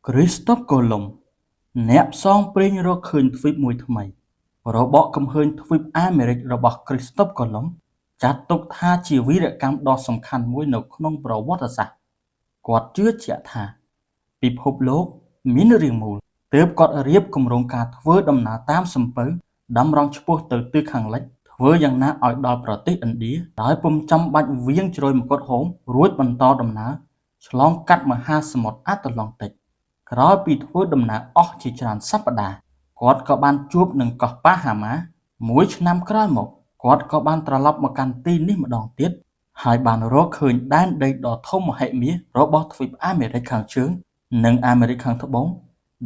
Christophe Colomb អ្នកផ្សងព្រេងរកឃើញទ្វីបមួយថ្មីរបកកំហើញទ្វីបអាមេរិករបស់ Christophe Colomb ចាត់ទុកថាជាវីរកម្មដ៏សំខាន់មួយនៅក្នុងប្រវត្តិសាស្ត្រគាត់ជឿជាក់ថាពិភពលោកមានរាងមូលទើបគាត់រៀបគម្រោងការធ្វើដំណើរតាមសំពៅតម្រង់ឆ្ពោះទៅទិសខាងលិចធ្វើយ៉ាងណាឲ្យដល់ប្រទេសឥណ្ឌាដោយពុំចាំបាច់វាងជ្រោយមកុដហោមរួចបន្តដំណើរឆ្លងកាត់មហាសមុទ្រអាត្លង់តិកក្រោយពីធ្វើដំណើរអស់ជាច្រើនសប្តាហ៍គាត់ក៏បានជួបនឹងកោះប៉ាហាម៉ាមួយឆ្នាំក្រោយមកគាត់ក៏បានត្រឡប់មកកាន់ទីនេះម្ដងទៀតហើយបានរកឃើញដែនដីដ៏ធំមហិមារបស់ទ្វីបអាមេរិកខាងជើងនិងអាមេរិកខាងត្បូង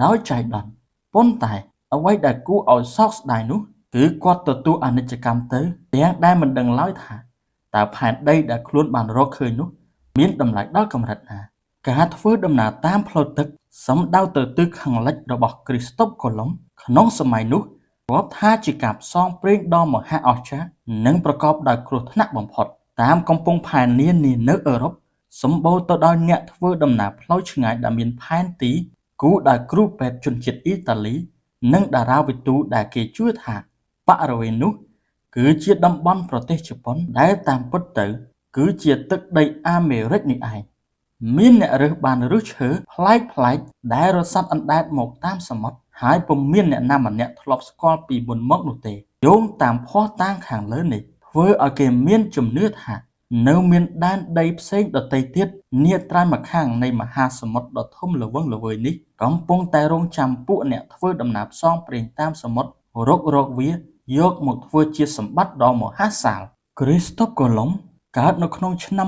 ដោយចៃដន្យប៉ុន្តែអ្វីដែលគួរឲ្យសោកស្ដាយនោះគឺគាត់ទទួលអនិច្ចកម្មទៅទាំងដែលមិនដឹងឡើយថាតើផែនដីដែលខ្លួនបានរកឃើញនោះមានតម្លៃដល់កម្រិតណាការធ្វើដំណើរតាមផ្លូវទឹកសំដៅទៅទិសខាងលិចរបស់ Christophe Colomb ក្នុងសម័យនោះរាប់ថាជាការផ្សងព្រេងដ៏មហាអស្ចារ្យនិងប្រកបដោយគ្រោះថ្នាក់បំផុតតាមកំពង់ផែនានានៅអឺរ៉ុបសម្បូរទៅដោយអ្នកធ្វើដំណើរផ្លូវឆ្ងាយដែលមានផែនទីគូដោយគ្រូពេទ្យជនជាតិអ៊ីតាលីនិងតារាវិទូដែលគេជឿថាបរិវេណនោះគឺជាតំបន់ប្រទេសជប៉ុនដែលតាមពិតទៅគឺជាទឹកដីអាមេរិកនេះឯងមានអ្នករើសបានរើសឈើប្លែកៗដែលរសាត់អណ្ដែតមកតាមសមុទ្រហើយពុំមានអ្នកណាម្នាក់ធ្លាប់ស្គាល់ពីមុនមកនោះទេយោងតាមភស្តុតាងខាងលើនេះធ្វើឲ្យគេមានជំនឿថានៅមានដែនដីផ្សេងដទៃទៀតនាត្រើយម្ខាងនៃមហាសមុទ្រដ៏ធំល្វឹងល្វើយនេះកំពុងតែរង់ចាំពួកអ្នកធ្វើដំណើរផ្សងព្រេងតាមសមុទ្ររកវាយកមកធ្វើជាសម្បត្តិដ៏មហាសាល Christophe Colomb កើតនៅក្នុងឆ្នាំ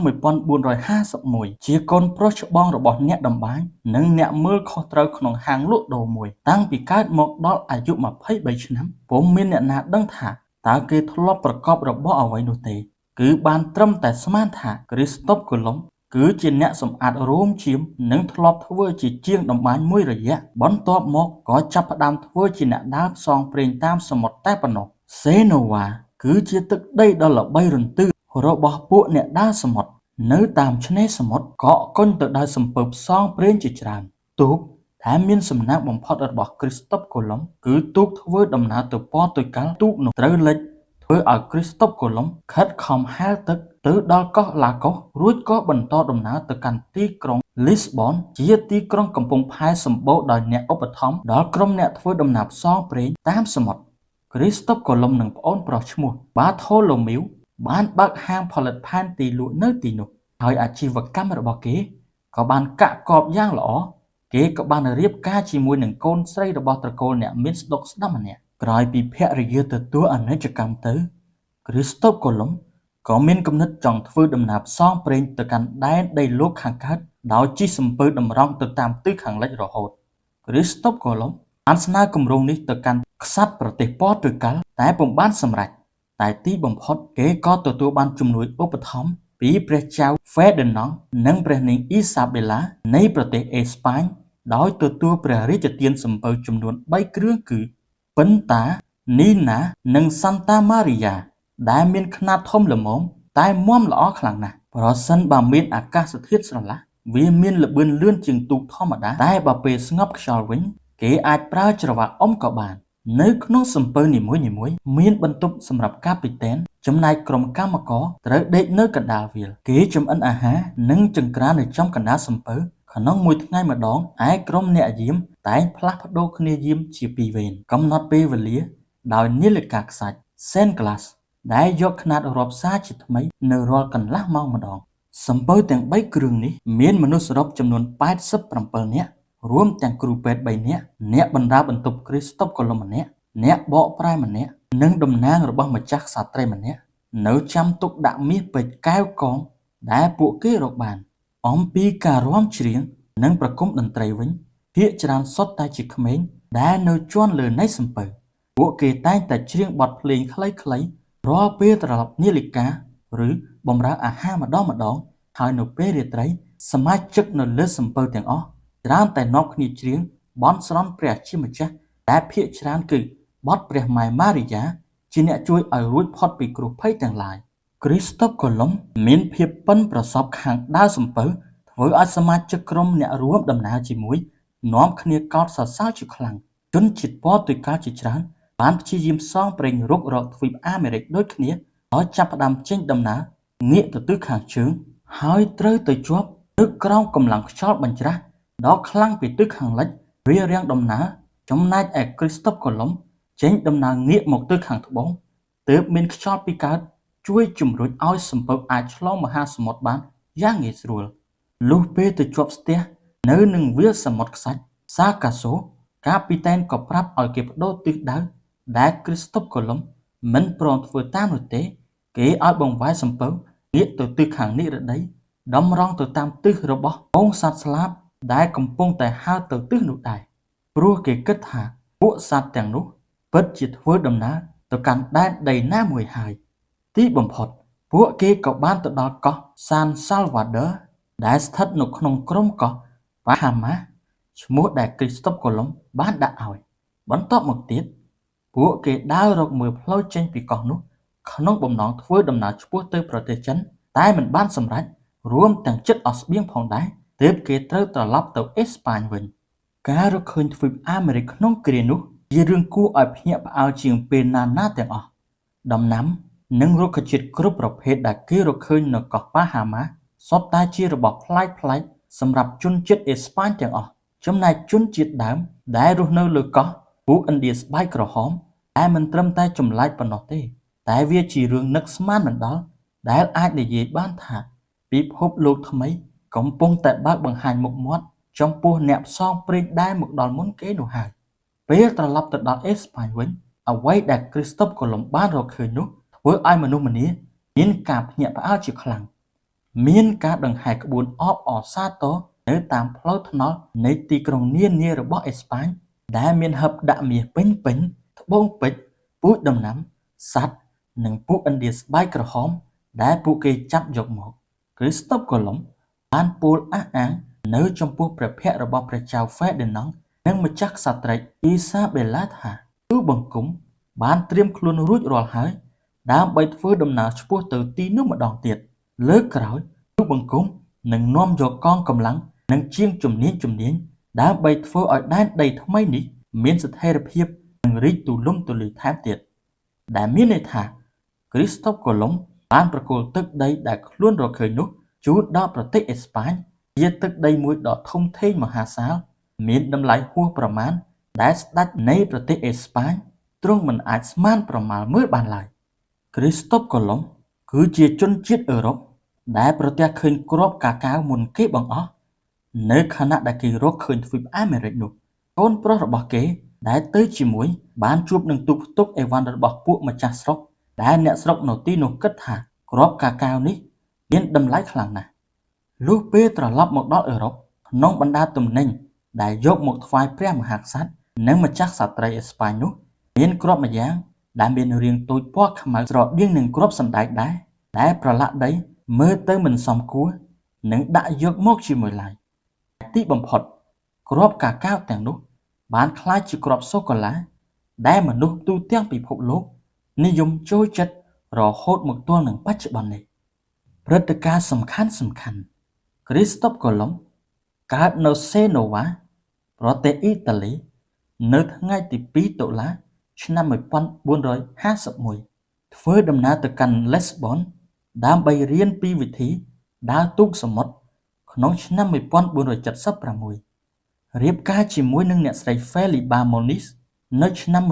1451ជាកូនប្រុសច្បងរបស់អ្នកតម្បាញនិងអ្នកមើលខុសត្រូវក្នុងហាងលក់ដូរមួយតាំងពីកើតមកដល់អាយុ23ឆ្នាំពុំមានអ្នកណាដឹងថាតើគេធ្លាប់ប្រកបរបរអ្វីនោះទេគឺបានត្រឹមតែស្មានថា Christophe Colomb គឺជាអ្នកសម្អាតរោមឈាមនិងធ្លាប់ធ្វើជាជាងតម្បាញមួយរយៈបន្ទាប់មកក៏ចាប់ផ្ដើមធ្វើជាអ្នកដើរផ្សងព្រេងតាមសមុទ្រតែប៉ុណ្ណោះ Genoa គឺជាទឹកដីដ៏ល្បីរន្ទឺរបស់ពួកអ្នកដើរសមុទ្រនៅតាមឆ្នេរសមុទ្រកកកុញទៅដោយសំពៅផ្សងព្រេងជាច្រើនទូកដែលមានសំណាងបំផុតរបស់ Christophe Colomb គឺទូកធ្វើដំណើរទៅព័រទុយហ្គាល់ទូកនោះត្រូវលិចធ្វើឲ្យ Christophe Colomb ខិតខំហែលទឹកទៅដល់កោះឡាកូសរួចក៏បន្តដំណើរទៅកាន់ទីក្រុង Lisbon ជាទីក្រុងកំពង់ផែសម្បូរដោយអ្នកឧបត្ថម្ភដល់ក្រុមអ្នកធ្វើដំណើរផ្សងព្រេងតាមសមុទ្រ Christophe Colomb និងប្អូនប្រុសឈ្មោះ Bartholomew បានបើកហាងផលិតផែនទីលក់នៅទីនោះហើយអាជីវកម្មរបស់គេក៏បានកាក់កបយ៉ាងល្អគេក៏បានរៀបការជាមួយនឹងកូនស្រីរបស់ត្រកូលអ្នកមានស្ដុកស្ដាំម្នាក់ក្រោយពីភរិយាទទួលអនិច្ចកម្មទៅ Christophe Colomb ក៏មានគំនិតចង់ធ្វើដំណើរផ្សងព្រេងទៅកាន់ដែនដីលោកខាងកើតដោយជិះសំពៅតម្រង់ទៅតាមទិសខាងលិចរហូត Christophe Colomb បានស្នើគម្រោងនេះទៅកាន់ក្សត្រប្រទេសព័រទុយហ្គាល់តែពុំបានសម្រេចតែទីបំផុតគេក៏ទទួលបានជំនួយឧបត្ថម្ភពីព្រះចៅ Ferdinand និងព្រះនាង Isabella នៃប្រទេសអេស្ប៉ាញដោយទទួលព្រះរាជទានសំពៅចំនួន3គ្រឿងគឺ Pinta, Nina និង Santa Maria ដែលមានខ្នាតធំល្មមតែមាំល្អខ្លាំងណាស់ប្រសិនបើមានអាកាសធាតុស្រឡះវាមានល្បឿនលឿនជាងទូកធម្មតាតែបើពេលស្ងប់ខ្យល់វិញគេអាចប្រើច្រវាក់អុំក៏បាននៅក្នុងសំពៅនីមួយៗមានបន្ទប់សម្រាប់កាពីតែនចំណែកក្រុមកម្មករត្រូវដេកនៅកណ្ដាលវាលគេចម្អិនអាហារនិងចង្ក្រាននៅចំកណ្ដាលសំពៅក្នុងមួយថ្ងៃម្ដងឯក្រុមអ្នកយាមតែងផ្លាស់ប្ដូរគ្នាយាមជាពីរវេនកំណត់ពេលវេលាដោយនាឡិកាខ្សាច់ Saint Glass ដែលយកខ្នាតរាប់សារជាថ្មីនៅរាល់កន្លះម៉ោងម្ដងសំពៅទាំង3គ្រឿងនេះមានមនុស្សសរុបចំនួន87នាក់រួមទាំងគ្រូពេទ្យ3នាក់អ្នកបណ្ដាបន្ទប់ Christophe Colomb ម្នាក់អ្នកបកប្រែម្នាក់និងតំណាងរបស់ម្ចាស់ក្សត្រីម្នាក់នៅចាំទុកដាក់មាសពេជ្រកែវកងដែលពួកគេរកបានអំពីការរាំច្រៀងនិងប្រគំតន្ត្រីវិញភាគច្រើនសុទ្ធតែជាក្មេងដែលនៅជាន់លើនៃសំពៅពួកគេតែងតែច្រៀងបទភ្លេងខ្លីៗរាល់ពេលត្រឡប់នាឡិកាឬបម្រើអាហារម្ដងហើយនៅពេលរាត្រីសមាជិកនៅលើសំពៅទាំងអស់ច្រើនតែនាំគ្នាច្រៀងបន់ស្រន់ព្រះជាម្ចាស់ដែលភាគច្រើនគឺបទព្រះម៉ែម៉ារីយ៉ាជាអ្នកជួយឲ្យរួចផុតពីគ្រោះភ័យទាំងឡាយ Christophe Colomb មានភាពប៉ិនប្រសប់ខាងដើរសំពៅធ្វើឲ្យសមាជិកក្រុមអ្នករួមដំណើរជាមួយ នាំគ្នាកោតសរសើរជាខ្លាំងជនជាតិព័រទុយហ្គាល់ជាច្រើនបានព្យាយាមផ្សងព្រេងរុករកទ្វីបអាមេរិកដូចគ្នាដោយចាប់ផ្ដើមចេញដំណើរងាកទៅទិសខាងជើងហើយត្រូវទៅជាប់នៅក្រោមកម្លាំងខ្យល់បញ្ច្រាសដ៏ខ្លាំងពីទិសខាងលិចរារាំងដំណើរចំណែកឯគ្រីស្តុបកូឡុំចេញដំណើរងាកមកទិសខាងត្បូងទើបមានខ្យល់ពីកើតជួយជំរុញឲ្យសំពៅអាចឆ្លងមហាសមុទ្របានយ៉ាងងាយស្រួលលុះពេលទៅជាប់ស្ទះនៅនឹងវាលសមុទ្រខ្សាច់សាកាសូកាពីតែនក៏ប្រាប់ឲ្យគេបដូរទិសដៅដែលគ្រីស្តុបកូឡុំមិនព្រមធ្វើតាមនោះទេគេឲ្យបង្វែរសំពៅងាកទៅទិសខាងនិរតីតម្រង់ទៅតាមទិសរបស់ពងសត្វស្លាបដែលកំពុងតែហើរទៅទិសនោះដែរព្រោះគេគិតថាពួកសត្វទាំងនោះពិតជាធ្វើដំណើរទៅកាន់ដែនដីណាមួយហើយទីបំផុតពួកគេក៏បានទៅដល់កោះសានសាល់វ៉ាដឺដែលស្ថិតនៅក្នុងក្រុមកោះបាហាម៉ាឈ្មោះដែលគ្រីស្តុបកូឡុំបានដាក់ឲ្យបន្ទាប់មកទៀតពួកគេដើររកមើលផ្លូវចេញពីកោះនោះក្នុងបំណងធ្វើដំណើរឆ្ពោះទៅប្រទេសចិនតែមិនបានសម្រេចរួមទាំងចិត្តអស់ស្បៀងផងដែរទើបគេត្រូវត្រឡប់ទៅអេស្ប៉ាញវិញការរកឃើញទ្វីបអាមេរិកក្នុងគ្រានោះជារឿងគួរឲ្យភ្ញាក់ផ្អើលជាងពេលណាទាំងអស់ដំណាំនិងរុក្ខជាតិគ្រប់ប្រភេទដែលគេរកឃើញនៅកោះបាហាម៉ាសុទ្ធតែជារបស់ប្លែកៗសម្រាប់ជនជាតិអេស្ប៉ាញទាំងអស់ចំណែកជនជាតិដើមដែលរស់នៅលើកោះពួកឥណ្ឌាស្បែកក្រហមតែមិនត្រឹមតែចម្លែកប៉ុណ្ណោះទេតែវាជារឿងនឹកស្មានមិនដល់ដែលអាចនិយាយបានថាពិភពលោកថ្មីកំពុងតែបើកបង្ហាញមុខមាត់ចំពោះអ្នកផ្សងព្រេងដែលមកដល់មុនគេនោះហើយពេលត្រឡប់ទៅដល់អេស្ប៉ាញវិញអ្វីដែលគ្រីស្តុបកូឡុំបានរកឃើញនោះធ្វើឲ្យមនុស្សម្នាមានការភ្ញាក់ផ្អើលជាខ្លាំងមានការដង្ហែក្បួនអបអរសាទរនៅតាមផ្លូវថ្នល់នៃទីក្រុងនានារបស់អេស្ប៉ាញដែលមានហឹបដាក់មាសពេញត្បូងពេជ្រពូជដំណាំសត្វនិងពួកឥណ្ឌាស្បែកក្រហមដែលពួកគេចាប់យកមកគ្រីស្តុបកូឡុំបានពោលអះអាងនៅចំពោះព្រះភ័ក្ត្ររបស់ព្រះចៅហ្វេឌីណង់និងម្ចាស់ក្សត្រីអ៊ីសាបេឡាថាទូបង្គំបានត្រៀមខ្លួនរួចរាល់ហើយដើម្បីធ្វើដំណើរឆ្ពោះទៅទីនោះម្ដងទៀតលើកក្រោយទូបង្គំនឹងនាំយកកងកម្លាំងនិងជាងជំនាញដើម្បីធ្វើឲ្យដែនដីថ្មីនេះមានស្ថិរភាពនិងរីកទូលំទូលាយថែមទៀតដែលមានន័យថាគ្រីស្តុបកូឡុំបានប្រគល់ទឹកដីដែលខ្លួនរកឃើញនោះជូនដល់ប្រទេសអេស្ប៉ាញជាទឹកដីមួយដ៏ធំធេងមហាសាលមានតម្លៃហួសប្រមាណដែលស្ដេចនៃប្រទេសអេស្ប៉ាញទ្រង់មិនអាចស្មានប្រមាលមើលបានឡើយគ្រីស្តុបកូឡុំគឺជាជនជាតិអឺរ៉ុបដែលប្រទះឃើញគ្រាប់កាកាវមុនគេបង្អស់នៅខណៈដែលគេរកឃើញទ្វីបអាមេរិកនោះកូនប្រុសរបស់គេដែលទៅជាមួយបានជួបនឹងទូកផ្ទុកអីវ៉ាន់របស់ពួកម្ចាស់ស្រុកដែលអ្នកស្រុកនៅទីនោះគិតថាគ្រាប់កាកាវនេះមានតម្លៃខ្លាំងណាស់លុះពេលត្រឡប់មកដល់អឺរ៉ុបក្នុងបណ្ដាទំនិញដែលយកមកថ្វាយព្រះមហាក្សត្រនិងម្ចាស់ក្សត្រីអេស្ប៉ាញនោះមានគ្រាប់ម្យ៉ាងដែលមានរាងតូចពណ៌ខ្មៅស្រដៀងនឹងគ្រាប់សណ្ដែកដែរដែលប្រឡាក់ដីមើលទៅមិនសមគួរនឹងដាក់យកមកជាមួយឡើយទីបំផុតគ្រាប់កាកាវទាំងនោះបានក្លាយជាគ្រាប់សូកូឡាដែលមនុស្សទូទាំងពិភពលោកនិយមចូលចិត្តរហូតមកទល់នឹងបច្ចុប្បន្ននេះព្រឹត្តិការណ៍សំខាន់គ្រីស្តុបកូឡុំកើតនៅសេណូវ៉ាប្រទេសអ៊ីតាលីនៅថ្ងៃទី2តុលាឆ្នាំ1451ធ្វើដំណើរទៅកាន់លេស្បូនដើម្បីរៀនពីវិធីដើរទូកសមុទ្រក្នុងឆ្នាំ1476រៀបការជាមួយនឹងអ្នកស្រី Feliba Moniz នៅឆ្នាំ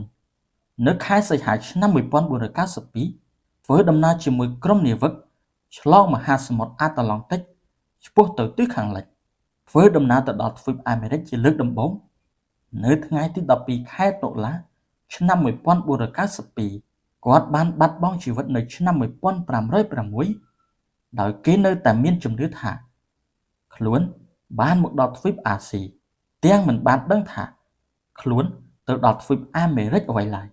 1479នៅខែសីហាឆ្នាំ1492ធ្វើដំណើរជាមួយក្រុមនាវិកឆ្លងមហាសមុទ្រអាត្លង់តិកឆ្ពោះទៅទិសខាងលិចធ្វើដំណើរទៅដល់ទ្វីបអាមេរិកជាលើកដំបូងនៅថ្ងៃទី12ខែតុលាឆ្នាំ1492គាត់បានបាត់បង់ជីវិតនៅឆ្នាំ1506ដោយគេនៅតែមានជំនឿថាខ្លួនបានមកដល់ទ្វីបអាស៊ីទាំងមិនបានដឹងថាខ្លួនទៅដល់ទ្វីបអាមេរិកអ្វីឡើយ